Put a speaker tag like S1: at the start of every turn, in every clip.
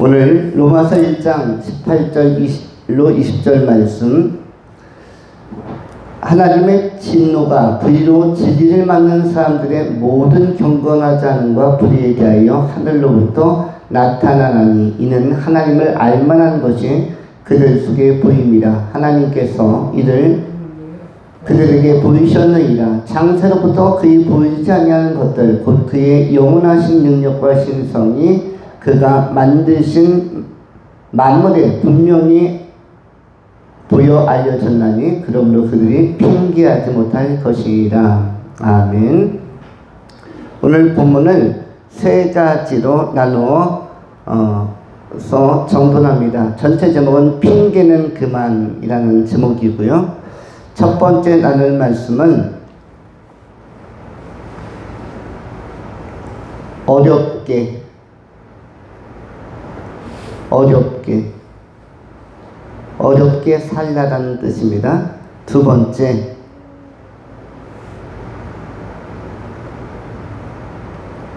S1: 오늘 로마서 1장 18절로 20절 말씀, 하나님의 진노가 불의로 진리를 막는 사람들의 모든 경건하지 않음과 불의에 대하여 하늘로부터 나타나나니 이는 하나님을 알만한 것이 그들 속에 보임이라. 하나님께서 이를 그들에게 보이셨느니라. 창세로부터 그의 보이지 아니하는 것들 곧 그의 영원하신 능력과 신성이 그가 만드신 만물에 분명히 보여 알려졌나니 그러므로 그들이 핑계하지 못할 것이라. 아멘. 오늘 본문을 세 가지로 나누어서 정돈합니다. 전체 제목은 핑계는 그만이라는 제목이고요. 첫 번째 나눌 말씀은 어렵게 살라라는 뜻입니다. 두 번째,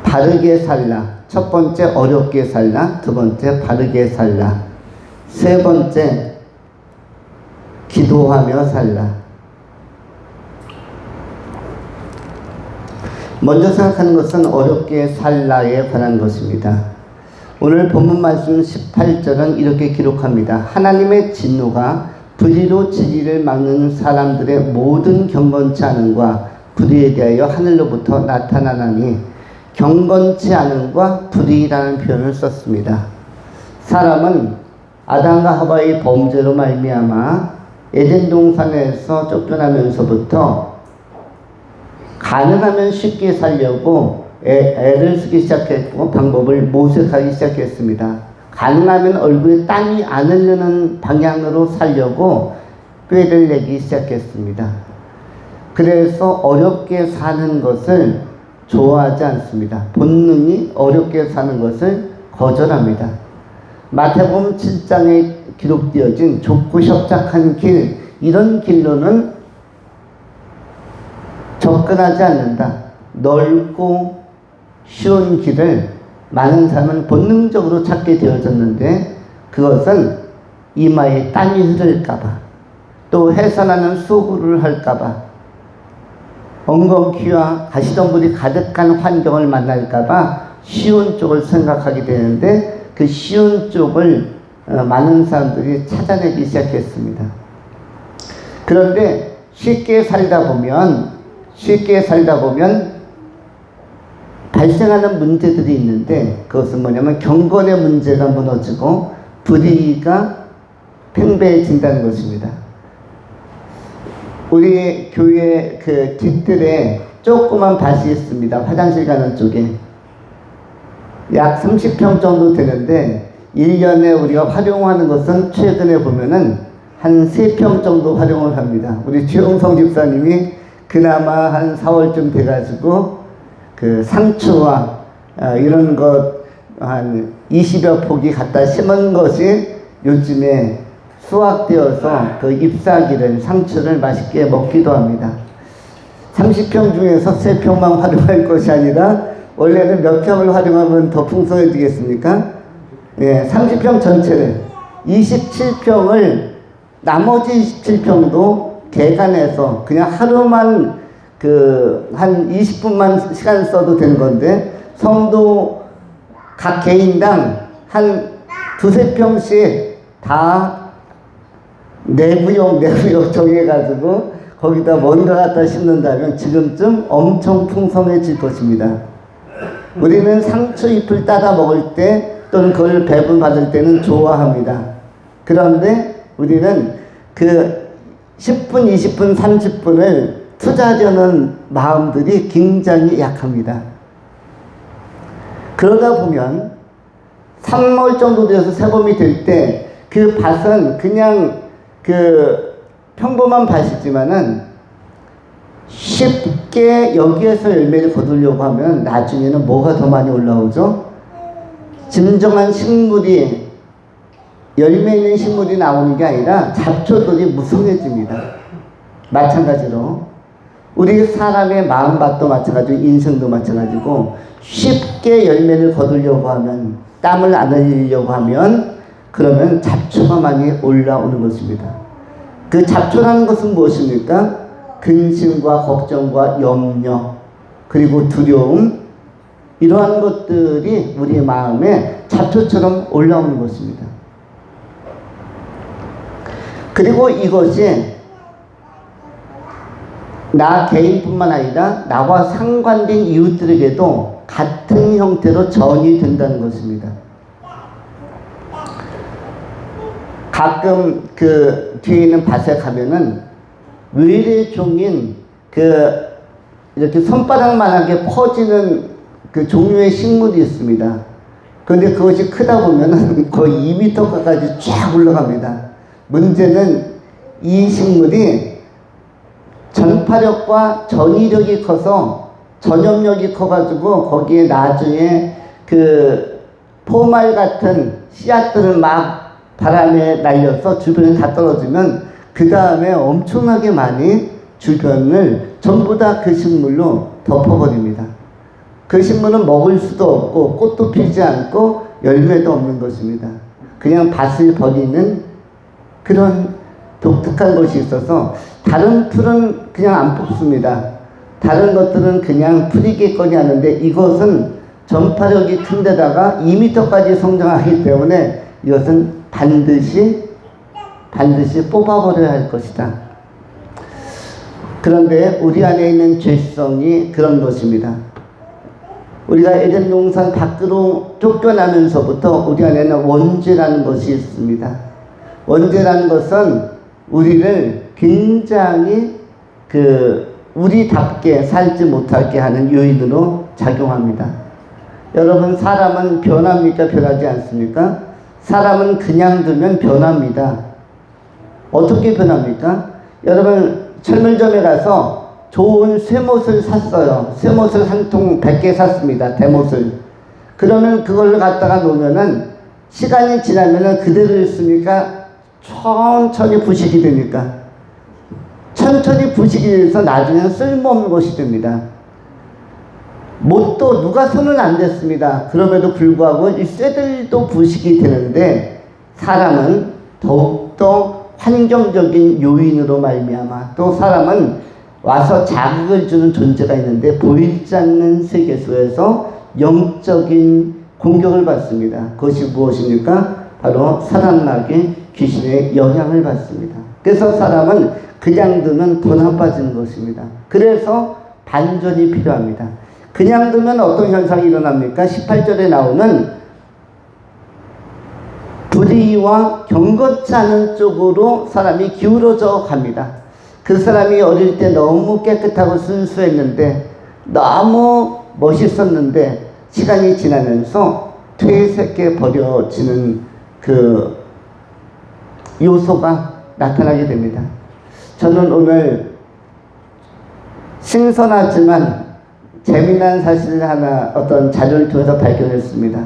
S1: 바르게 살라. 첫 번째 어렵게 살라, 두 번째 바르게 살라. 세 번째, 기도하며 살라. 먼저 생각하는 것은 어렵게 살라에 관한 것입니다. 오늘 본문 말씀 18절은 이렇게 기록합니다. 하나님의 진노가 불의로 진리를 막는 사람들의 모든 경건치 않음과 불의에 대하여 하늘로부터 나타나나니, 경건치 않음과 불의라는 표현을 썼습니다. 사람은 아담과 하와의 범죄로 말미암아 에덴 동산에서 쫓겨나면서부터 가능하면 쉽게 살려고 애를 쓰기 시작했고 방법을 모색하기 시작했습니다. 가능하면 얼굴에 땀이 안 흐르는 방향으로 살려고 꾀를 내기 시작했습니다. 그래서 어렵게 사는 것을 좋아하지 않습니다. 본능이 어렵게 사는 것을 거절합니다. 마태복음 7장에 기록되어진 좁고 협착한 길, 이런 길로는 접근하지 않는다. 넓고 쉬운 길을 많은 사람은 본능적으로 찾게 되어졌는데, 그것은 이마에 땀이 흐를까봐, 또 해산하는 수고를 할까봐, 엉겅퀴와 가시덤불이 가득한 환경을 만날까봐 쉬운 쪽을 생각하게 되는데, 그 쉬운 쪽을 많은 사람들이 찾아내기 시작했습니다. 그런데 쉽게 살다 보면 발생하는 문제들이 있는데, 그것은 뭐냐면 경건의 문제가 무너지고 불의가 팽배해진다는 것입니다. 우리 교회 그 뒷뜰에 조그만 밭이 있습니다. 화장실 가는 쪽에 약 30평 정도 되는데, 1년에 우리가 활용하는 것은 최근에 보면은 한 3평 정도 활용을 합니다. 우리 최용성 집사님이 그나마 한 4월쯤 돼가지고 그 상추와 이런 것 한 20여 포기 갖다 심은 것이 요즘에 수확되어서 그 잎사귀를, 상추를 맛있게 먹기도 합니다. 30평 중에서 3평만 활용할 것이 아니라 원래는 몇 평을 활용하면 더 풍성해지겠습니까? 예, 30평 전체를, 27평을, 나머지 27평도 개간해서 그냥 하루만 한 20분만 시간 써도 되는 건데, 성도 각 개인당 한 2-3평씩 다 내구역 정해가지고 거기다 뭔가 갖다 심는다면 지금쯤 엄청 풍성해질 것입니다. 우리는 상추 잎을 따다 먹을 때 또는 그걸 배분받을 때는 좋아합니다. 그런데 우리는 그 10분, 20분, 30분을 투자하려는 마음들이 굉장히 약합니다. 그러다 보면 3월 정도 돼서 새봄이 될 때 그 밭은 그냥 그 평범한 밭이지만은 쉽게 여기에서 열매를 거두려고 하면 나중에는 뭐가 더 많이 올라오죠? 진정한 식물이, 열매 있는 식물이 나오는 게 아니라 잡초들이 무성해집니다. 마찬가지로 우리 사람의 마음밭도 마찬가지고 인생도 마찬가지고 쉽게 열매를 거두려고 하면 땀을 안 흘리려고 하면 그러면 잡초가 많이 올라오는 것입니다. 그 잡초라는 것은 무엇입니까? 근심과 걱정과 염려 그리고 두려움 이러한 것들이 우리 마음에 잡초처럼 올라오는 것입니다. 그리고 이것이 나 개인뿐만 아니라 나와 상관된 이웃들에게도 같은 형태로 전이 된다는 것입니다. 가끔 그 뒤에 있는 밭에 가면은 외래종인 그 이렇게 손바닥만하게 퍼지는 그 종류의 식물이 있습니다. 그런데 그것이 크다 보면은 거의 2m까지 쫙 올라갑니다. 문제는 이 식물이 전파력과 전이력이 커서 전염력이 커가지고 거기에 나중에 그 포말 같은 씨앗들을 막 바람에 날려서 주변에 다 떨어지면 그 다음에 엄청나게 많이 주변을 전부 다 그 식물로 덮어버립니다. 그 식물은 먹을 수도 없고 꽃도 피지 않고 열매도 없는 것입니다. 그냥 밭을 버리는 그런 독특한 것이 있어서 다른 풀은 그냥 안 뽑습니다. 다른 것들은 그냥 풀이겠거니 하는데 이것은 전파력이 큰 데다가 2m까지 성장하기 때문에 이것은 반드시 뽑아버려야 할 것이다. 그런데 우리 안에 있는 죄성이 그런 것입니다. 우리가 에덴 동산 밖으로 쫓겨나면서부터 우리 안에는 원죄라는 것이 있습니다. 원죄라는 것은 우리를 굉장히 우리답게 살지 못하게 하는 요인으로 작용합니다. 여러분, 사람은 변합니까? 변하지 않습니까? 사람은 그냥 두면 변합니다. 어떻게 변합니까? 여러분, 철물점에 가서 좋은 쇠못을 샀어요. 쇠못을 한 통 100개 샀습니다. 대못을. 그러면 그걸 갖다가 놓으면은 시간이 지나면은 그대로 있으니까 천천히 부식이 됩니까? 천천히 부식이 돼서 나중에는 쓸모없는 것이 됩니다. 못도 누가 손은 안 댔습니다. 그럼에도 불구하고 이 쇠들도 부식이 되는데 사람은 더욱더 환경적인 요인으로 말미암아 또 사람은 와서 자극을 주는 존재가 있는데 보이지 않는 세계에서 영적인 공격을 받습니다. 그것이 무엇입니까? 바로 사단마귀 귀신의 영향을 받습니다. 그래서 사람은 그냥 두면 더 나빠지는 것입니다. 그래서 반전이 필요합니다. 그냥 두면 어떤 현상이 일어납니까? 18절에 나오는 불의와 경건치 않은 쪽으로 사람이 기울어져 갑니다. 그 사람이 어릴 때 너무 깨끗하고 순수했는데 너무 멋있었는데 시간이 지나면서 퇴색해 버려지는 그 요소가 나타나게 됩니다. 저는 오늘 신선하지만 재미난 사실을 하나 어떤 자료를 통해서 발견했습니다.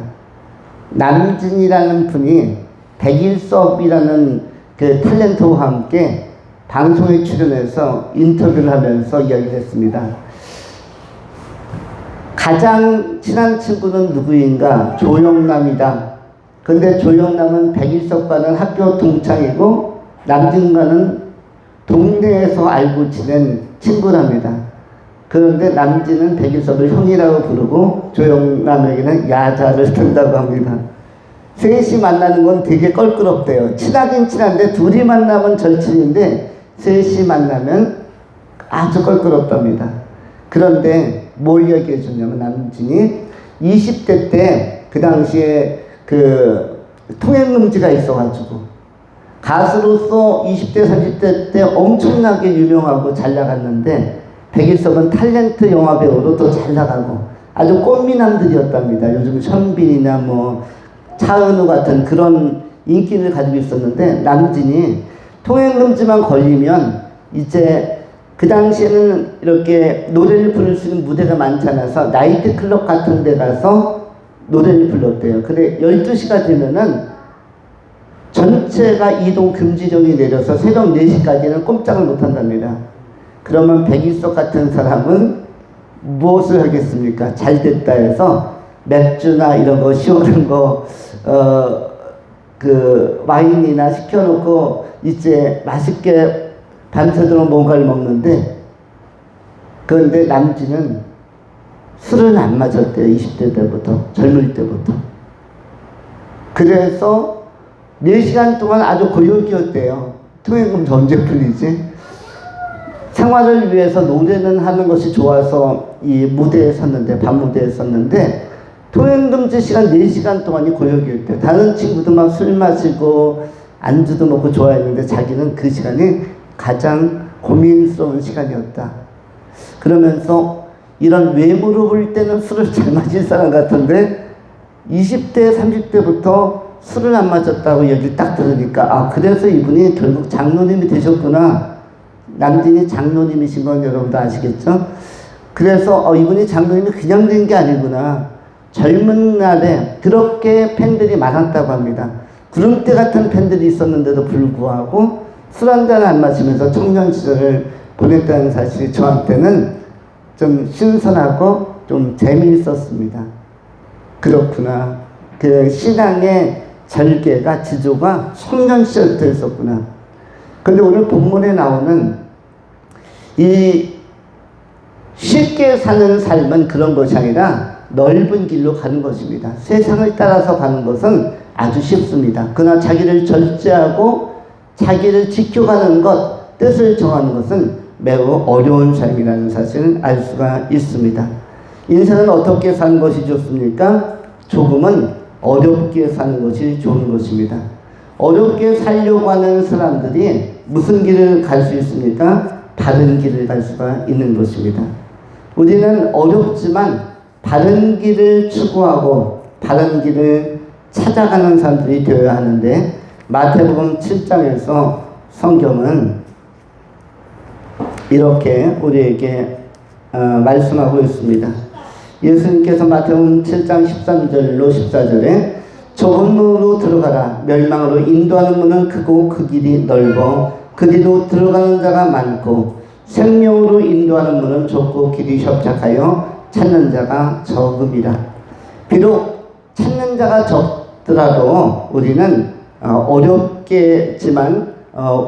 S1: 남진이라는 분이 백일섭이라는 그 탤런트와 함께 방송에 출연해서 인터뷰를 하면서 이야기를 했습니다. 가장 친한 친구는 누구인가? 조영남이다. 근데 조영남은 백일섭과는 학교 동창이고 남진과는 동네에서 알고 지낸 친구랍니다. 그런데 남진은 백일섭을 형이라고 부르고 조영남에게는 야자를 든다고 합니다. 셋이 만나는 건 되게 껄끄럽대요. 친하긴 친한데 둘이 만나면 절친인데 셋이 만나면 아주 껄끄럽답니다. 그런데 뭘 얘기해 주냐면 남진이 20대 때 그 당시에 그 통행금지가 있어가지고 가수로서 20대 30대 때 엄청나게 유명하고 잘 나갔는데 백일섭은 탤런트 영화배우로 또 잘 나가고 아주 꽃미남들이었답니다. 요즘 현빈이나 뭐 차은우 같은 그런 인기를 가지고 있었는데 남진이 통행금지만 걸리면 이제 그 당시에는 이렇게 노래를 부를 수 있는 무대가 많지 않아서 나이트클럽 같은 데 가서 노래를 불렀대요. 근데 12시가 되면은 전체가 이동 금지령이 내려서 새벽 4시까지는 꼼짝을 못 한답니다. 그러면 백일석 같은 사람은 무엇을 하겠습니까? 잘 됐다 해서 맥주나 이런 거 시원한 거 와인이나 시켜놓고 이제 맛있게 밤새도록 뭔가를 먹는데, 그런데 남진은 술은 안 마셨대요. 20대 때부터, 젊을 때부터. 그래서 4시간 동안 아주 고역이었대요. 통행금 언제 풀리지? 생활을 위해서 노래는 하는 것이 좋아서 이 무대에 섰는데, 밤무대에 섰는데, 통행금지 시간 4시간 동안이 고역이었대요. 다른 친구들 막 술 마시고 안주도 먹고 좋아했는데 자기는 그 시간이 가장 고민스러운 시간이었다. 그러면서 이런 외모로 볼 때는 술을 잘 마실 사람 같은데 20대, 30대부터 술을 안 마셨다고 얘기를 딱 들으니까, 그래서 이분이 결국 장로님이 되셨구나. 남진이 장로님이신 건 여러분도 아시겠죠? 그래서 이분이 장로님이 그냥 된 게 아니구나. 젊은 날에 그렇게 팬들이 많았다고 합니다. 구름대 같은 팬들이 있었는데도 불구하고 술 한잔 안 마시면서 청년 시절을 보냈다는 사실이 저한테는 좀 신선하고 좀 재미있었습니다. 그렇구나. 그 신앙의 절개가, 지조가 청년 시절부터 있었구나. 근데 오늘 본문에 나오는 이 쉽게 사는 삶은 그런 것이 아니라 넓은 길로 가는 것입니다. 세상을 따라서 가는 것은 아주 쉽습니다. 그러나 자기를 절제하고 자기를 지켜가는 것, 뜻을 정하는 것은 매우 어려운 삶이라는 사실을 알 수가 있습니다. 인생은 어떻게 사는 것이 좋습니까? 조금은 어렵게 사는 것이 좋은 것입니다. 어렵게 살려고 하는 사람들이 무슨 길을 갈 수 있습니까? 바른 길을 갈 수가 있는 것입니다. 우리는 어렵지만 바른 길을 추구하고 바른 길을 찾아가는 사람들이 되어야 하는데, 마태복음 7장에서 성경은 이렇게 우리에게 말씀하고 있습니다. 예수님께서 마태복음 7장 13절로 14절에 좁은 문으로 들어가라. 멸망으로 인도하는 문은 크고 그 길이 넓어 그리로 들어가는 자가 많고, 생명으로 인도하는 문은 좁고 길이 협착하여 찾는 자가 적음이라. 비록 찾는 자가 적더라도 우리는 어렵겠지만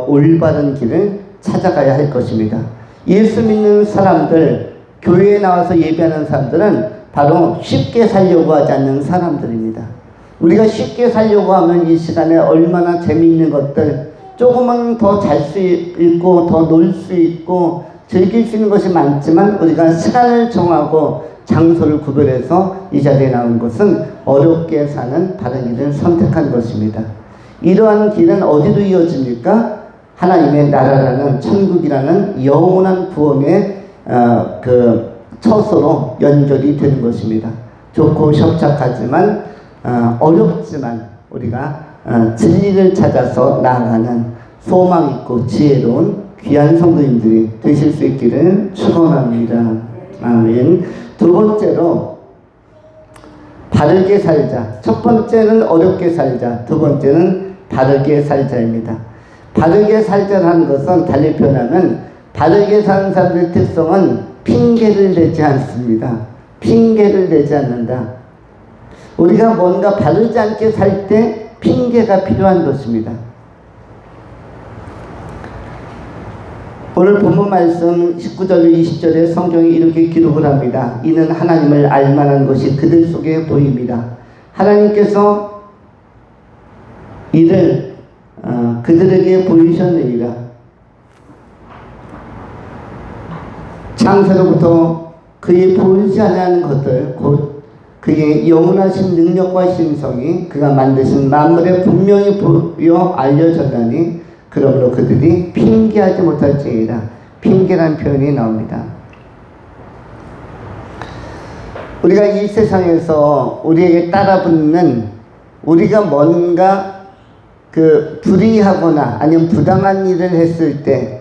S1: 올바른 길을 찾아가야 할 것입니다. 예수 믿는 사람들, 교회에 나와서 예배하는 사람들은 바로 쉽게 살려고 하지 않는 사람들입니다. 우리가 쉽게 살려고 하면 이 시간에 얼마나 재미있는 것들, 조금은 더 잘 수 있고 더 놀 수 있고 즐길 수 있는 것이 많지만, 우리가 시간을 정하고 장소를 구별해서 이 자리에 나온 것은 어렵게 사는 바른 길을 선택한 것입니다. 이러한 길은 어디로 이어집니까? 하나님의 나라라는, 천국이라는 영원한 구원의 그 처소로 연결이 되는 것입니다. 좋고 협착하지만 어렵지만 우리가 진리를 찾아서 나아가는 소망 있고 지혜로운 귀한 성도님들이 되실 수 있기를 축원합니다. 아멘. 두 번째로 바르게 살자. 첫 번째는 어렵게 살자. 두 번째는 바르게 살자입니다. 바르게 살자라는 것은 달리 표현하면, 바르게 사는 사람들의 특성은 핑계를 대지 않습니다. 핑계를 대지 않는다. 우리가 뭔가 바르지 않게 살 때 핑계가 필요한 것입니다. 오늘 본문 말씀 19절 20절에 성경이 이렇게 기록을 합니다. 이는 하나님을 알만한 것이 그들 속에 보입니다. 하나님께서 이를 그들에게 보이셨느니라. 창세로부터 그의 보이지 않는 것들, 곧 그의 영원하신 능력과 신성이 그가 만드신 만물에 분명히 보여 알려졌나니, 그러므로 그들이 핑계하지 못할지니라. 핑계라는 표현이 나옵니다. 우리가 이 세상에서 우리에게 따라붙는, 우리가 뭔가 불의하거나 아니면 부당한 일을 했을 때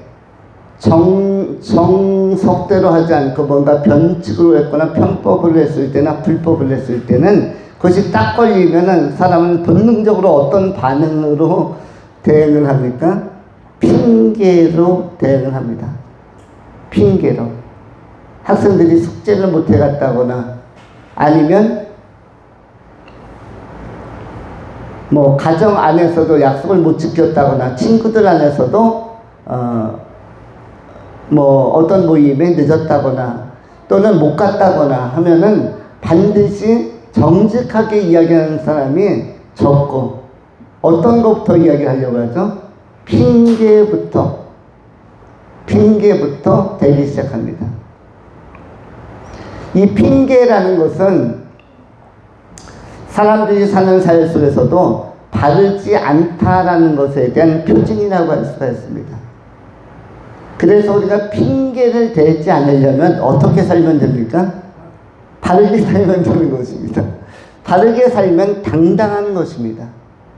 S1: 정석대로 하지 않고 뭔가 변칙으로 했거나 편법을 했을 때나 불법을 했을 때는, 그것이 딱 걸리면은 사람은 본능적으로 어떤 반응으로 대응을 합니까? 핑계로 대응을 합니다. 핑계로 학생들이 숙제를 못 해갔다거나 아니면 뭐 가정 안에서도 약속을 못 지켰다거나 친구들 안에서도 뭐 어떤 모임에 늦었다거나 또는 못 갔다거나 하면은 반드시 정직하게 이야기하는 사람이 적고 어떤 것부터 이야기하려고 하죠? 핑계부터 되기 시작합니다. 이 핑계라는 것은 사람들이 사는 사회 속에서도 바르지 않다라는 것에 대한 표징이라고 할 수가 있습니다. 그래서 우리가 핑계를 대지 않으려면 어떻게 살면 됩니까? 바르게 살면 되는 것입니다. 바르게 살면 당당한 것입니다.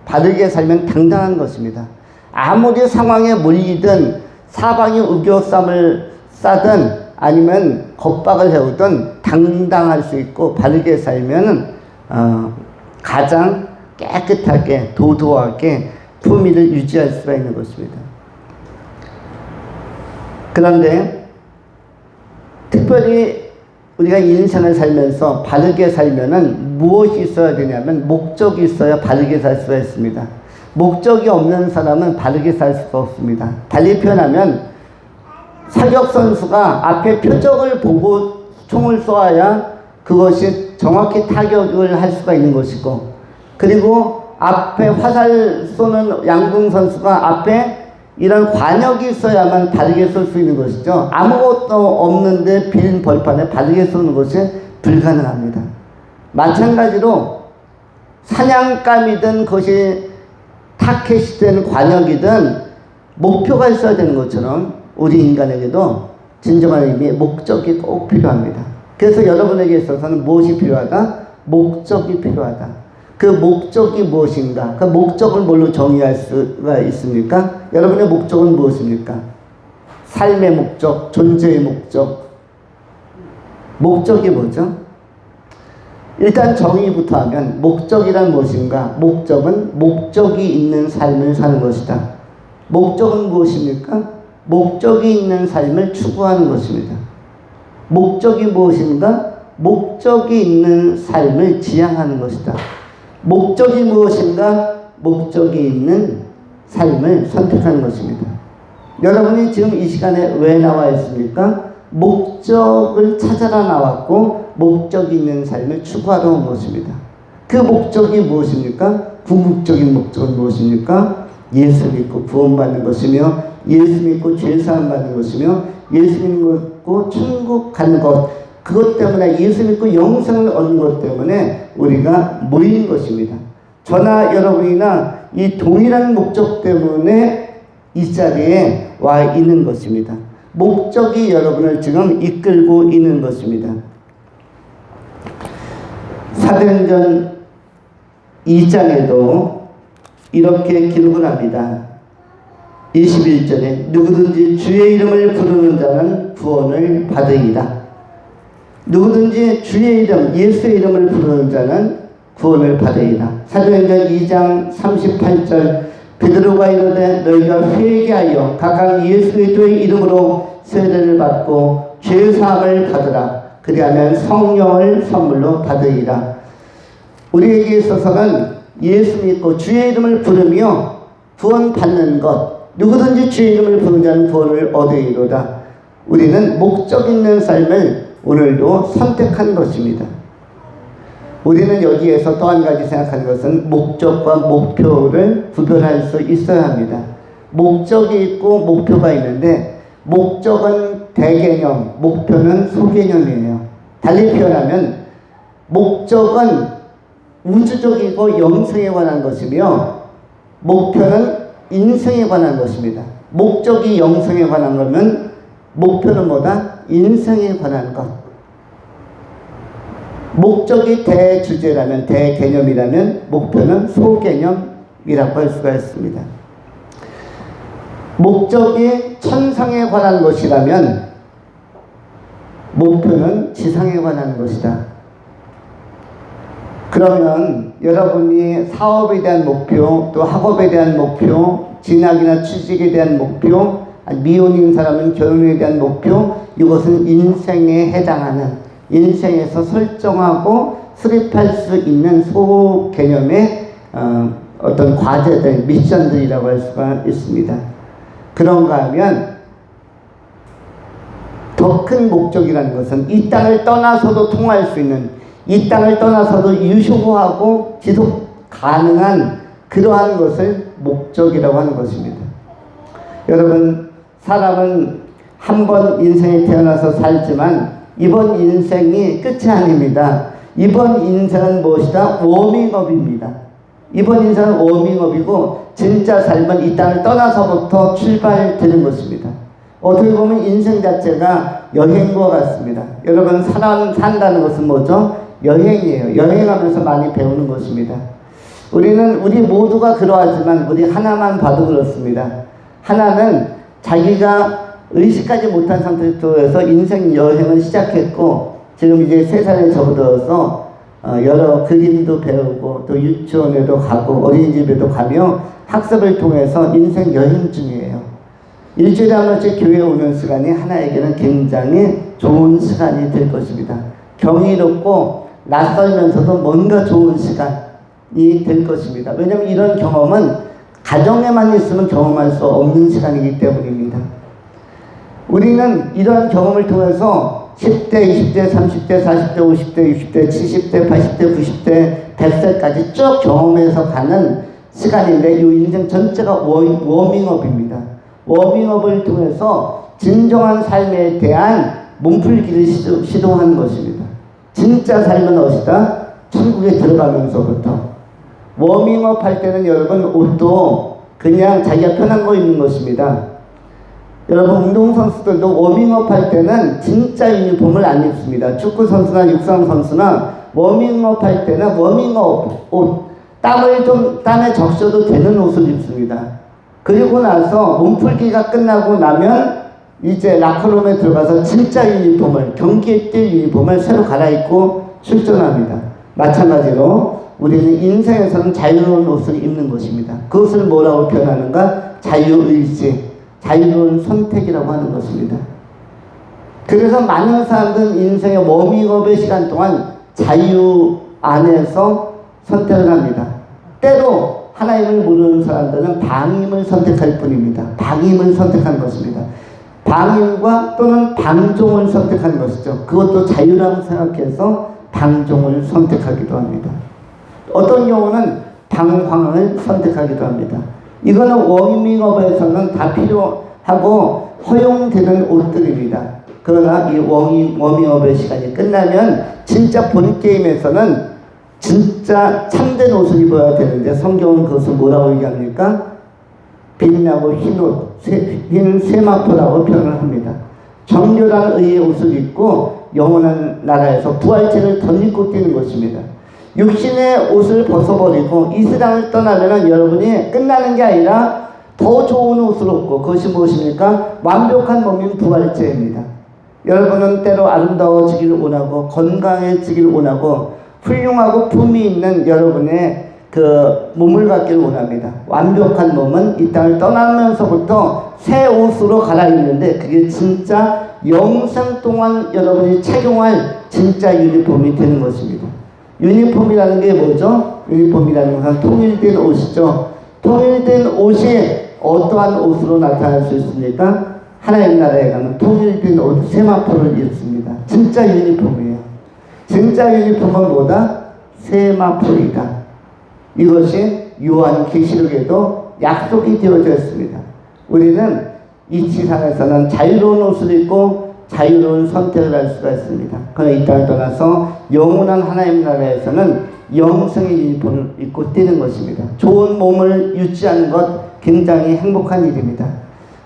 S1: 바르게 살면 당당한 것입니다. 아무리 상황에 몰리든 사방이 우겨쌈을 싸든 아니면 겁박을 해오든 당당할 수 있고 바르게 살면 가장 깨끗하게 도도하게 품위를 유지할 수가 있는 것입니다. 그런데 특별히 우리가 인생을 살면서 바르게 살면은 무엇이 있어야 되냐면 목적이 있어야 바르게 살 수가 있습니다. 목적이 없는 사람은 바르게 살 수가 없습니다. 달리 표현하면 사격 선수가 앞에 표적을 보고 총을 쏘아야 그것이 정확히 타격을 할 수가 있는 것이고, 그리고 앞에 화살 쏘는 양궁 선수가 앞에 이런 관역이 있어야만 바르게 쏠 수 있는 것이죠. 아무것도 없는데 빈 벌판에 바르게 쏘는 것이 불가능합니다. 마찬가지로 사냥감이든 그것이 타켓이든 관역이든 목표가 있어야 되는 것처럼 우리 인간에게도 진정한 의미의 목적이 꼭 필요합니다. 그래서 여러분에게 있어서는 무엇이 필요하다? 목적이 필요하다. 그 목적이 무엇인가? 그 목적을 뭘로 정의할 수가 있습니까? 여러분의 목적은 무엇입니까? 삶의 목적, 존재의 목적. 목적이 뭐죠? 일단 정의부터 하면 목적이란 무엇인가? 목적은 목적이 있는 삶을 사는 것이다. 목적은 무엇입니까? 목적이 있는 삶을 추구하는 것입니다. 목적이 무엇인가? 목적이 있는 삶을 지향하는 것이다. 목적이 무엇인가? 목적이 있는 삶을 선택하는 것입니다. 여러분이 지금 이 시간에 왜 나와 있습니까? 목적을 찾아라 나왔고 목적이 있는 삶을 추구하러 온 것입니다. 그 목적이 무엇입니까? 궁극적인 목적은 무엇입니까? 예수 믿고 구원받는 것이며 예수 믿고 죄사함 받는 것이며 예수 믿고 천국 가는 것, 그것 때문에 예수 믿고 영생을 얻는 것 때문에 우리가 모인 것입니다. 저나 여러분이나 이 동일한 목적 때문에 이 자리에 와 있는 것입니다. 목적이 여러분을 지금 이끌고 있는 것입니다. 사도행전 2장에도 이렇게 기록을 합니다. 21절에 누구든지 주의 이름을 부르는 자는 구원을 받으리라. 누구든지 주의 이름, 예수의 이름을 부르는 자는 구원을 받으리라. 사도행전 2장 38절 베드로가 이르되 너희가 회개하여 각각 예수 그리스도의 이름으로 세례를 받고 죄사함을 받으라. 그리하면 성령을 선물로 받으리라. 우리에게 있어서는 예수 믿고 주의 이름을 부르며 구원 받는 것, 누구든지 주의 이름을 부르는 자는 구원을 얻으리로다. 우리는 목적 있는 삶을 오늘도 선택한 것입니다. 우리는 여기에서 또 한 가지 생각하는 것은 목적과 목표를 구별할 수 있어야 합니다. 목적이 있고 목표가 있는데 목적은 대개념, 목표는 소개념이에요. 달리 표현하면 목적은 우주적이고 영생에 관한 것이며 목표는 인생에 관한 것입니다. 목적이 영생에 관한 거면 목표는 뭐다? 인생에 관한 것. 목적이 대주제라면, 대개념이라면 목표는 소개념이라고 할 수가 있습니다. 목적이 천상에 관한 것이라면 목표는 지상에 관한 것이다. 그러면 여러분이 사업에 대한 목표, 또 학업에 대한 목표, 진학이나 취직에 대한 목표, 미혼인 사람은 결혼에 대한 목표, 이것은 인생에 해당하는, 인생에서 설정하고 수립할 수 있는 소개념의 어떤 과제들, 미션들이라고 할 수가 있습니다. 그런가 하면 더 큰 목적이라는 것은 이 땅을 떠나서도 통할 수 있는, 이 땅을 떠나서도 유효하고 지속 가능한 그러한 것을 목적이라고 하는 것입니다. 여러분, 사람은 한 번 인생에 태어나서 살지만 이번 인생이 끝이 아닙니다. 이번 인생은 무엇이다? 워밍업입니다. 이번 인생은 워밍업이고 진짜 삶은 이 땅을 떠나서부터 출발되는 것입니다. 어떻게 보면 인생 자체가 여행과 같습니다. 여러분, 산다는 것은 뭐죠? 여행이에요. 여행하면서 많이 배우는 것입니다. 우리 모두가 그러하지만 우리 하나만 봐도 그렇습니다. 하나는 자기가 의식하지 못한 상태에서 인생 여행을 시작했고 지금 이제 3살에 접어들어서 여러 그림도 배우고 또 유치원에도 가고 어린이집에도 가며 학습을 통해서 인생 여행 중이에요. 일주일에 한 번씩 교회에 오는 시간이 하나에게는 굉장히 좋은 시간이 될 것입니다. 경이롭고 낯설면서도 뭔가 좋은 시간이 될 것입니다. 왜냐하면 이런 경험은 가정에만 있으면 경험할 수 없는 시간이기 때문입니다. 우리는 이러한 경험을 통해서 10대, 20대, 30대, 40대, 50대, 60대, 70대, 80대, 90대, 100세까지 쭉 경험해서 가는 시간인데 이 인생 전체가 워밍업입니다. 워밍업을 통해서 진정한 삶에 대한 몸풀기를 시도하는 것입니다. 진짜 삶은 어디다? 천국에 들어가면서부터. 워밍업 할 때는 여러분 옷도 그냥 자기가 편한 거 입는 것입니다. 여러분, 운동선수들도 워밍업 할 때는 진짜 유니폼을 안 입습니다. 축구선수나 육상선수나 워밍업 할 때는 워밍업 옷, 땀에 적셔도 되는 옷을 입습니다. 그리고 나서 몸풀기가 끝나고 나면 이제 라커룸에 들어가서 진짜 유니폼을, 경기에 뛸 유니폼을 새로 갈아입고 출전합니다. 마찬가지로 우리는 인생에서는 자유로운 옷을 입는 것입니다. 그것을 뭐라고 표현하는가? 자유의지, 자유로운 선택이라고 하는 것입니다. 그래서 많은 사람들은 인생의 워밍업의 시간 동안 자유 안에서 선택을 합니다. 때로 하나님을 모르는 사람들은 방임을 선택할 뿐입니다. 방임을 선택하는 것입니다. 방임과 또는 방종을 선택하는 것이죠. 그것도 자유라고 생각해서 방종을 선택하기도 합니다. 어떤 경우는 방황을 선택하기도 합니다. 이거는 워밍업에서는 다 필요하고 허용되는 옷들입니다. 그러나 이 워밍업의 시간이 끝나면 진짜 본게임에서는 진짜 참된 옷을 입어야 되는데 성경은 그것을 뭐라고 얘기합니까? 빛나고 흰 옷, 흰 세마포라고 표현을 합니다. 정결한 의의 옷을 입고 영원한 나라에서 부활체를 덧입고 뛰는 것입니다. 육신의 옷을 벗어버리고 이 세상을 떠나면 여러분이 끝나는 게 아니라 더 좋은 옷을 입고, 그것이 무엇입니까? 완벽한 몸인 부활체입니다. 여러분은 때로 아름다워지기를 원하고 건강해지기를 원하고 훌륭하고 품이 있는 여러분의 그 몸을 갖기를 원합니다. 완벽한 몸은 이 땅을 떠나면서부터 새 옷으로 갈아입는데 그게 진짜 영생 동안 여러분이 착용할 진짜 유니폼이 되는 것입니다. 유니폼이라는 게 뭐죠? 유니폼이라는 것은 통일된 옷이죠. 통일된 옷이 어떠한 옷으로 나타날 수 있습니까? 하나님 나라에 가면 통일된 옷, 세마포를 입습니다. 진짜 유니폼이에요. 진짜 유니폼은 뭐다? 세마포이다. 이것이 요한계시록에도 약속이 되어져 있습니다. 우리는 이 지상에서는 자유로운 옷을 입고 자유로운 선택을 할 수가 있습니다. 그러나 이 땅을 떠나서 영원한 하나님 나라에서는 영생의 유니폼을 입고 뛰는 것입니다. 좋은 몸을 유지하는 것 굉장히 행복한 일입니다.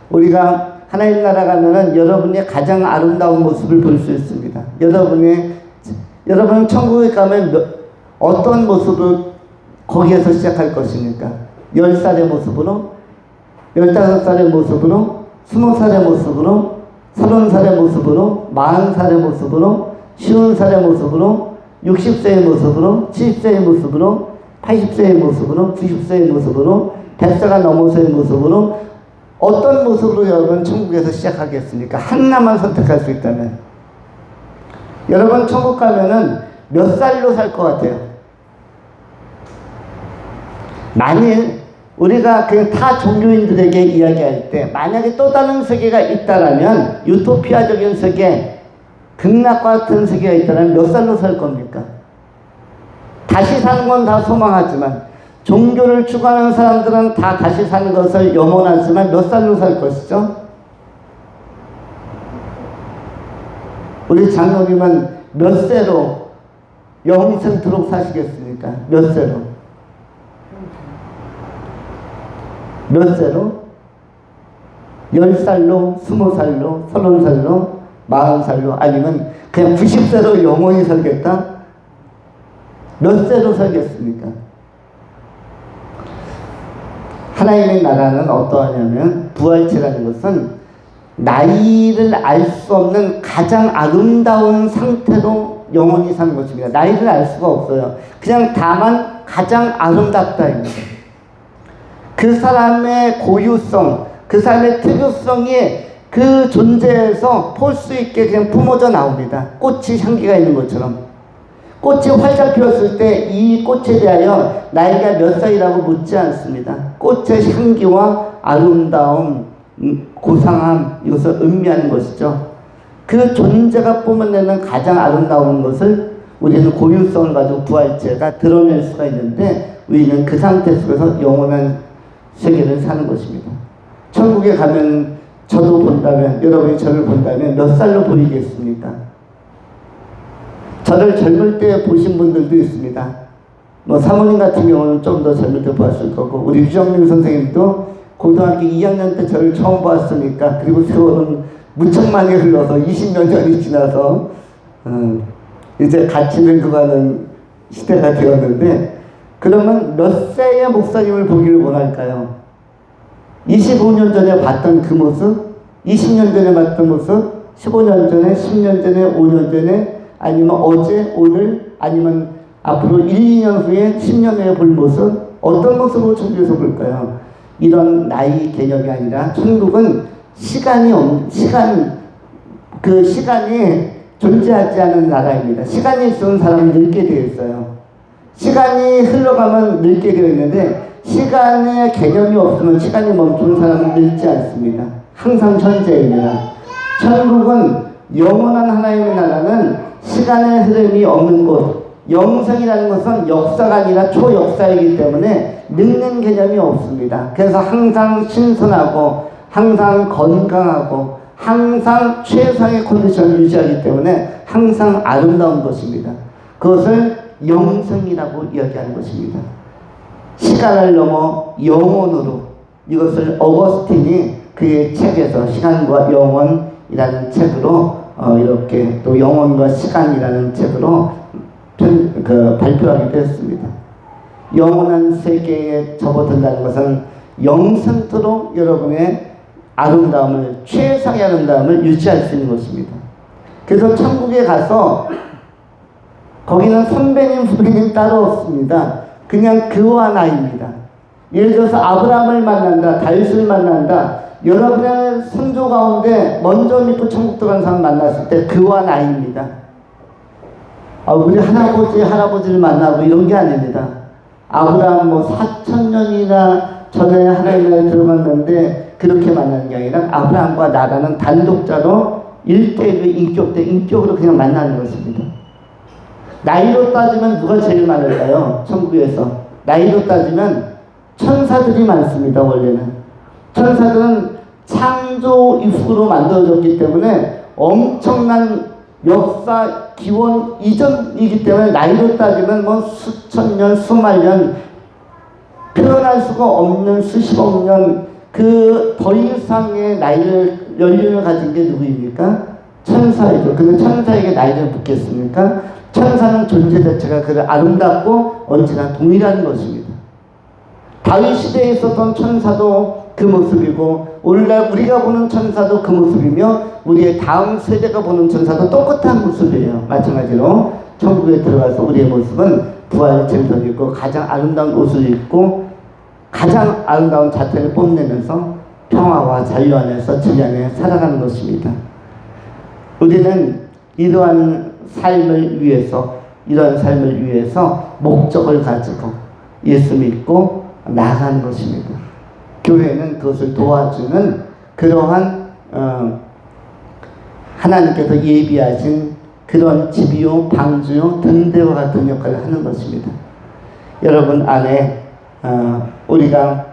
S1: 우리가 하나님 나라 가면은 여러분의 가장 아름다운 모습을 볼 수 있습니다. 여러분 천국에 가면 어떤 모습을 거기에서 시작할 것입니까? 10살의 모습으로, 15살의 모습으로, 20살의 모습으로, 30살의 모습으로, 40살의 모습으로, 50살의 모습으로, 60세의 모습으로, 70세의 모습으로, 80세의 모습으로, 90세의 모습으로, 100세가 넘어서의 모습으로 어떤 모습으로 여러분 천국에서 시작하겠습니까? 하나만 선택할 수 있다면. 여러분 천국 가면은 몇 살로 살 것 같아요? 만일 우리가 그냥 타 종교인들에게 이야기할 때 만약에 또 다른 세계가 있다라면, 유토피아적인 세계, 극락과 같은 세계가 있다면 몇 살로 살 겁니까? 다시 사는 건 다 소망하지만, 종교를 추구하는 사람들은 다 다시 사는 것을 염원하지만 몇 살로 살 것이죠? 우리 장로님은 몇 세로 영생토록 사시겠습니까? 몇 세로? 몇 세로? 10살로? 20살로? 30살로? 40살로? 아니면 그냥 90세로 영원히 살겠다? 몇 세로 살겠습니까? 하나님의 나라는 어떠하냐면, 부활체라는 것은 나이를 알 수 없는 가장 아름다운 상태로 영원히 사는 것입니다. 나이를 알 수가 없어요. 그냥 다만 가장 아름답다입니다. 그 사람의 고유성, 그 사람의 특유성이 그 존재에서 볼 수 있게 그냥 뿜어져 나옵니다. 꽃이 향기가 있는 것처럼. 꽃이 활짝 피었을 때 이 꽃에 대하여 나이가 몇 살이라고 묻지 않습니다. 꽃의 향기와 아름다움, 고상함, 이것을 의미하는 것이죠. 그 존재가 뿜어내는 가장 아름다운 것을 우리는 고유성을 가지고 부활체가 드러낼 수가 있는데, 우리는 그 상태 속에서 영원한 세계를 사는 것입니다. 천국에 가면 저도 본다면, 여러분이 저를 본다면 몇 살로 보이겠습니까? 저를 젊을 때 보신 분들도 있습니다. 뭐 사모님 같은 경우는 좀 더 젊을 때 보았을 거고, 우리 유정민 선생님도 고등학교 2학년 때 저를 처음 보았으니까, 그리고 세월은 무척 많이 흘러서 20년 전이 지나서 이제 같이 늙어가는 시대가 되었는데, 그러면 몇 세의 목사님을 보기를 원할까요? 25년 전에 봤던 그 모습? 20년 전에 봤던 모습? 15년 전에? 10년 전에? 5년 전에? 아니면 어제? 오늘? 아니면 앞으로 1, 2년 후에? 10년 후에 볼 모습? 어떤 모습으로 천국에서 볼까요? 이런 나이 개념이 아니라, 천국은 시간이 존재하지 않은 나라입니다. 시간이 있으면 사람은 늙게 되어 있어요. 시간이 흘러가면 늙게 되어 있는데, 시간의 개념이 없으면 시간이 멈추는 사람은 늙지 않습니다. 항상 현재입니다. 천국은, 영원한 하나님의 나라는 시간의 흐름이 없는 곳, 영생이라는 것은 역사가 아니라 초역사이기 때문에 늙는 개념이 없습니다. 그래서 항상 신선하고, 항상 건강하고, 항상 최상의 컨디션을 유지하기 때문에 항상 아름다운 것입니다. 그것을 영생이라고 이야기하는 것입니다. 시간을 넘어 영혼으로, 이것을 어거스틴이 그의 책에서 시간과 영혼이라는 책으로 이렇게 또 영혼과 시간이라는 책으로 발표하기도 했습니다. 영원한 세계에 접어든다는 것은 영생토록 여러분의 아름다움을, 최상의 아름다움을 유지할 수 있는 것입니다. 그래서 천국에 가서 거기는 선배님, 후배님 따로 없습니다. 그냥 그와 나입니다. 예를 들어서 아브라함을 만난다, 다윗을 만난다, 여러분의 선조 가운데 먼저 믿고 천국 들어간 사람 만났을 때 그와 나입니다. 우리 할아버지를 만나고 이런 게 아닙니다. 아브라함 4,000년이나 전에 하나님 나라에 들어갔는데 그렇게 만나는 게 아니라, 아브라함과 나라는 단독자로 1대1로 인격으로 그냥 만나는 것입니다. 나이로 따지면 누가 제일 많을까요? 천국에서. 나이로 따지면 천사들이 많습니다. 원래는. 천사들은 창조 이후로 만들어졌기 때문에 엄청난 역사 기원 이전이기 때문에 나이로 따지면 수천 년, 수만 년, 표현할 수가 없는 수십억 년, 그 더 이상의 연륜을 가진 게 누구입니까? 천사이죠. 근데 천사에게 나이를 묻겠습니까? 천사는 존재 자체가 그를 아름답고 언제나 동일한 것입니다. 다윗 시대에 있었던 천사도 그 모습이고, 오늘날 우리가 보는 천사도 그 모습이며, 우리의 다음 세대가 보는 천사도 똑같은 모습이에요. 마찬가지로 천국에 들어가서 우리의 모습은 부활의 증상이 있고, 가장 아름다운 옷을 입고 가장 아름다운 자태를 뽐내면서 평화와 자유 안에서 진리 안에 살아가는 것입니다. 우리는 이러한 삶을 위해서 목적을 가지고 예수 믿고 나아가는 것입니다. 교회는 그것을 도와주는 그러한 하나님께서 예비하신 그런 집이요 방주요 등대와 같은 역할을 하는 것입니다. 여러분 안에 우리가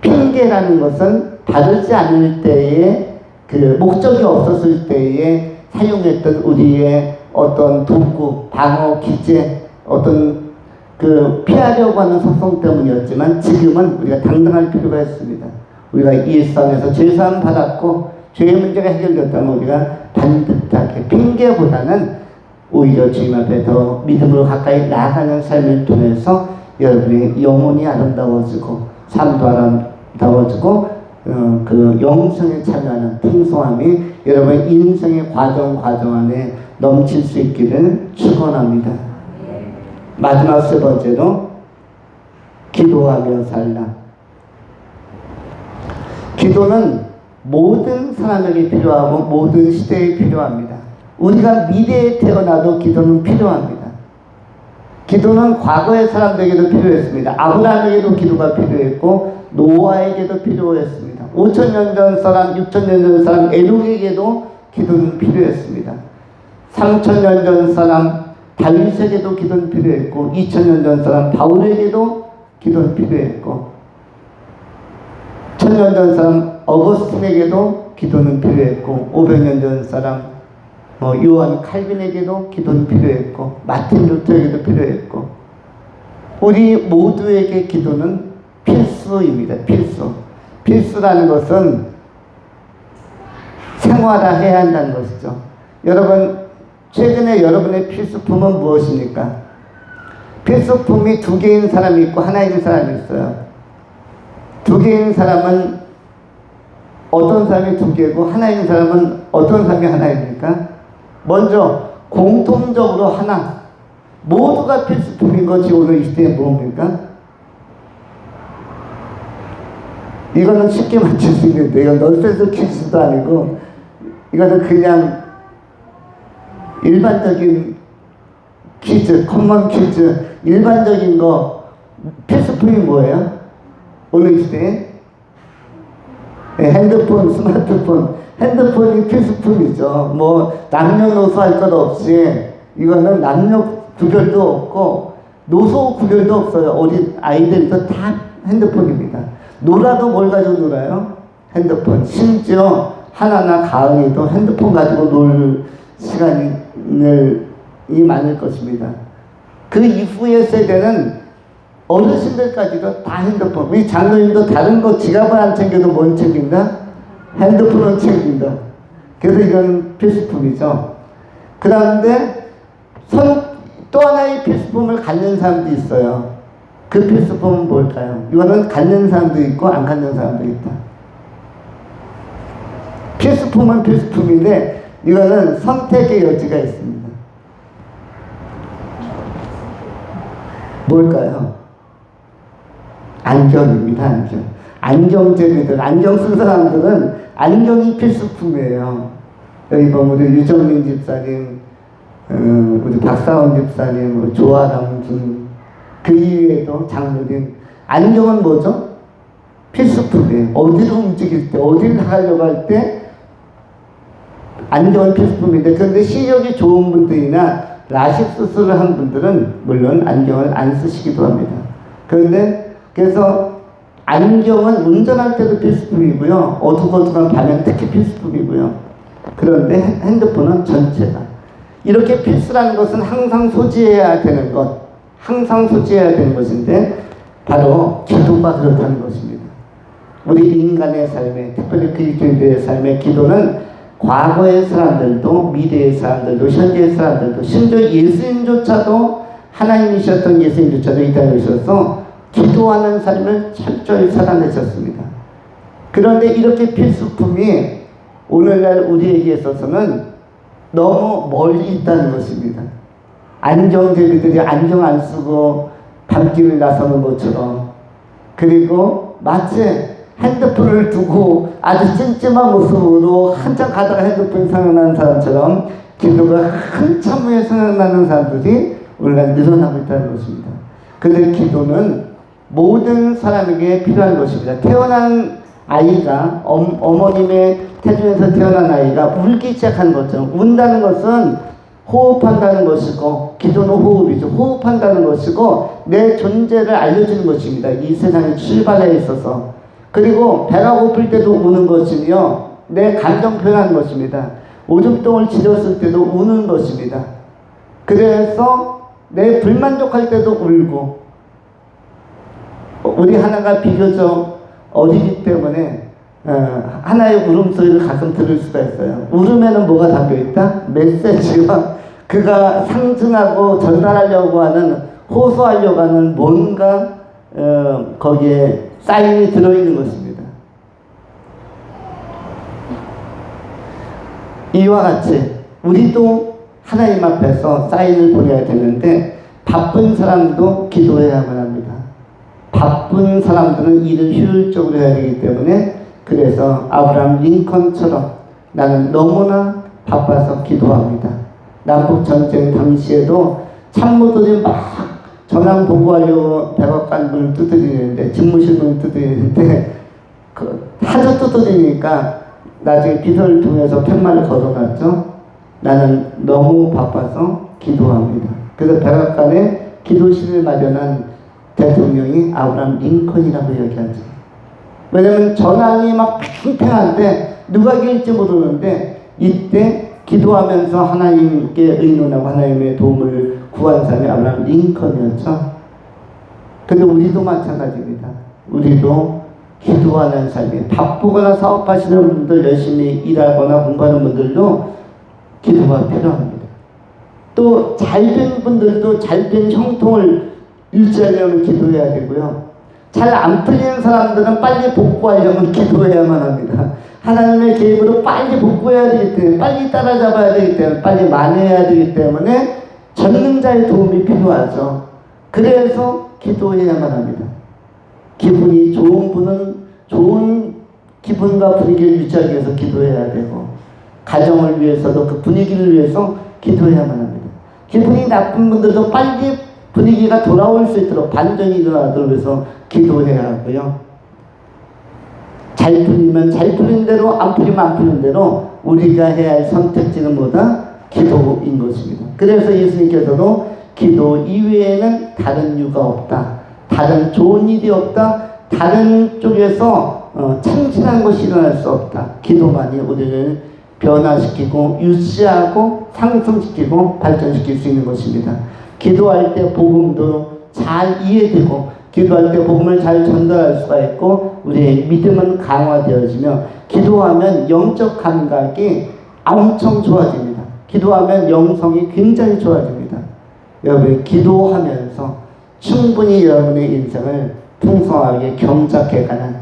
S1: 핑계라는 것은 바르지 않을 때에 그 목적이 없었을 때에 사용했던 우리의 어떤 도구, 방어, 기제, 어떤 그 피하려고 하는 속성 때문이었지만 지금은 우리가 당당할 필요가 있습니다. 우리가 예수 안에서 죄사함 받았고 죄의 문제가 해결됐다면 우리가 반듯하게 핑계보다는 오히려 주님 앞에 더 믿음으로 가까이 나아가는 삶을 통해서 여러분의 영혼이 아름다워지고 삶도 아름다워지고 그 영성에 참여하는 풍성함이 여러분의 인생의 과정 안에 넘칠 수 있기를 축원합니다. 마지막 세 번째로 기도하며 살라. 기도는 모든 사람에게 필요하고 모든 시대에 필요합니다. 우리가 미래에 태어나도 기도는 필요합니다. 기도는 과거의 사람들에게도 필요했습니다. 아브라함에게도 기도가 필요했고 노아에게도 필요했습니다. 5,000년 전 사람, 6,000년 전 사람 에녹에게도 기도는 필요했습니다. 3,000년 전 사람 다윗에게도 기도는 필요했고 2,000년 전 사람 바울에게도 기도는 필요했고 1,000년 전 사람 어거스틴에게도 기도는 필요했고 500년 전 사람 요한 칼빈에게도 기도는 필요했고 마틴 루터에게도 필요했고 우리 모두에게 기도는 필수입니다. 필수라는 것은 생활화해야 한다는 것이죠. 여러분 최근에 여러분의 필수품은 무엇입니까? 필수품이 두 개인 사람이 있고 하나인 사람이 있어요. 두 개인 사람은 어떤 사람이 두 개고 하나인 사람은 어떤 사람이 하나입니까? 먼저 공통적으로 하나, 모두가 필수품인 것이 오늘 이 시대에 뭡니까? 이거는 쉽게 맞출 수 있는데 이건 넌센스 퀴즈도 아니고 이거는 그냥 일반적인 퀴즈, 커먼 퀴즈, 일반적인 거 필수품이 뭐예요? 오늘 이 시대에? 네, 핸드폰, 스마트폰. 핸드폰이 필수품이죠. 남녀노소 할 것 없이 이거는 남녀 구별도 없고 노소 구별도 없어요. 어린 아이들도 다 핸드폰입니다. 놀아도 뭘 가지고 놀아요? 핸드폰. 심지어 하나나 가은이도 핸드폰 가지고 놀 시간이 많을 것입니다. 그 이후의 세대는 어르신들까지도 다 핸드폰. 우리 장로님도 다른 거 지갑을 안 챙겨도 뭘 챙긴다? 핸드폰을 챙긴다. 그래서 이건 필수품이죠. 그런데 또 하나의 필수품을 갖는 사람도 있어요. 그 필수품은 뭘까요? 이거는 갖는 사람도 있고 안 갖는 사람도 있다. 필수품은 필수품인데 이거는 선택의 여지가 있습니다. 뭘까요? 안경입니다. 안경제비들, 안경 쓴 사람들은 안경이 필수품이에요. 여기 보면 우리 유정민 집사님, 우리 박사원 집사님, 조아람준, 그 이외에도 장로님. 안경은 뭐죠? 필수품이에요. 어디로 움직일 때, 어디를 나가려고 할 때 안경은 필수품인데, 그런데 시력이 좋은 분들이나 라식 수술을 한 분들은 물론 안경을 안 쓰시기도 합니다. 그래서 안경은 운전할 때도 필수품이고요. 어둑어둑한 밤에는 특히 필수품이고요. 그런데 핸드폰은 전체가. 이렇게 필수라는 것은 항상 소지해야 되는 것인데 바로 기도가 그렇다는 것입니다. 우리 인간의 삶에, 특별히 그리스도인들의 삶의 기도는 과거의 사람들도 미래의 사람들도 현재의 사람들도 심지어 예수님조차도 하나님이셨던 예수님조차도 이 땅에 오셔서 기도하는 삶을 철저히 살아내셨습니다. 그런데 이렇게 필수품이 오늘날 우리에게 있어서는 너무 멀리 있다는 것입니다. 안경제비들이 안경 안 쓰고 밤길을 나서는 것처럼, 그리고 마치 핸드폰을 두고 아주 찜찜한 모습으로 한참 가다가 핸드폰이 생각나는 사람처럼 기도가 한참 후에 생각나는 사람들이 오늘날 늘어나고 있다는 것입니다. 근데 기도는 모든 사람에게 필요한 것입니다. 태어난 아이가 어머님의 태중에서 태어난 아이가 울기 시작하는 것처럼, 운다는 것은 호흡한다는 것이고, 기도는 호흡이죠. 호흡한다는 것이고 내 존재를 알려주는 것입니다. 이 세상의 출발에 있어서. 그리고 배가 고플 때도 우는 것이며 내 감정 표현하는 것입니다. 오줌통을 지렸을 때도 우는 것입니다. 그래서 내 불만족할 때도 울고, 우리 하나가 비교적 어리기 때문에 하나의 울음소리를 가끔 들을 수가 있어요. 울음에는 뭐가 담겨있다? 메시지가, 그가 상징하고 전달하려고 하는, 호소하려고 하는 뭔가 거기에 사인이 들어있는 것입니다. 이와 같이 우리도 하나님 앞에서 사인을 보내야 되는데 바쁜 사람도 기도해야만 합니다. 바쁜 사람들은 일을 효율적으로 해야 되기 때문에, 그래서 아브라함 링컨처럼 나는 너무나 바빠서 기도합니다. 남북전쟁 당시에도 참모들이 막 전황 보고하려고 백악관 문을 두드리는데, 집무실 문을 두드리는데 하도 두드리니까 나중에 비서를 통해서 팻말을 걸어놨죠. 나는 너무 바빠서 기도합니다. 그래서 백악관에 기도실을 마련한 대통령이 아브라함 링컨이라고 얘기하죠. 왜냐면 전황이 막 팽팽한데 누가 이길지 모르는데 이때 기도하면서 하나님께 의논하고 하나님의 도움을 구한 사람이 아브라함 링컨이었죠. 근데 우리도 마찬가지입니다. 우리도 기도하는 삶이, 바쁘거나 사업하시는 분들, 열심히 일하거나 공부하는 분들도 기도가 필요합니다. 또 잘된 분들도 잘된 형통을 유지하려면 기도해야 되고요. 잘 안 풀리는 사람들은 빨리 복구하려면 기도해야만 합니다. 하나님의 계획으로 빨리 복구해야 되기 때문에, 빨리 따라잡아야 되기 때문에, 빨리 만회해야 되기 때문에 전능자의 도움이 필요하죠. 그래서 기도해야만 합니다. 기분이 좋은 분은 좋은 기분과 분위기를 유지하기 위해서 기도해야 되고, 가정을 위해서도 그 분위기를 위해서 기도해야만 합니다. 기분이 나쁜 분들도 빨리 분위기가 돌아올 수 있도록, 반전이 일어나도록 해서 기도해야 하고요. 잘 풀리면 잘 풀린 대로, 안 풀리면 안 풀린 대로 우리가 해야 할 선택지는 뭐다? 기도인 것입니다. 그래서 예수님께서도 기도 이외에는 다른 이유가 없다, 다른 좋은 일이 없다, 다른 쪽에서 참신한 것이 일어날 수 없다. 기도만이 우리를 변화시키고 유지하고 상승시키고 발전시킬 수 있는 것입니다. 기도할 때 복음도 잘 이해되고, 기도할 때 복음을 잘 전달할 수가 있고, 우리의 믿음은 강화되어지며, 기도하면 영적 감각이 엄청 좋아집니다. 기도하면 영성이 굉장히 좋아집니다. 여러분, 기도하면서 충분히 여러분의 인생을 풍성하게 경작해가는,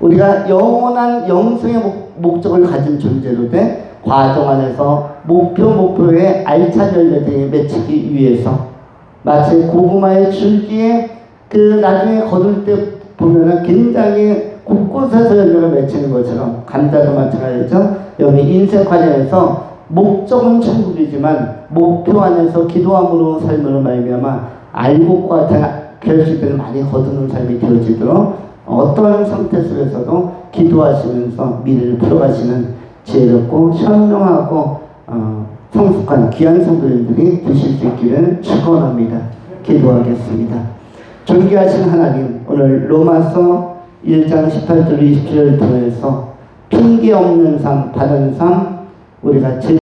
S1: 우리가 영원한 영성의 목적을 가진 존재로 돼 과정 안에서 목표에 알찬 열매들이 맺히기 위해서, 마치 고구마의 줄기에 그 나중에 거둘 때 보면은 굉장히 곳곳에서 열매가 맺히는 것처럼, 감자도 마찬가지죠. 여기 인생 과정에서 목적은 천국이지만 목표 안에서 기도함으로 삶으로 말미암아 알곡과 같은 결실들을 많이 거두는 삶이 되어지도록, 어떤 상태 속에서도 기도하시면서 미래를 풀어가시는 지혜롭고 현명하고 성숙한 귀한 성도님들이 되실 수 있기를 축원합니다. 기도하겠습니다. 존귀하신 하나님, 오늘 로마서 1장 18절 27절을 통해서 핑계 없는 삶, 바른 삶, 우리가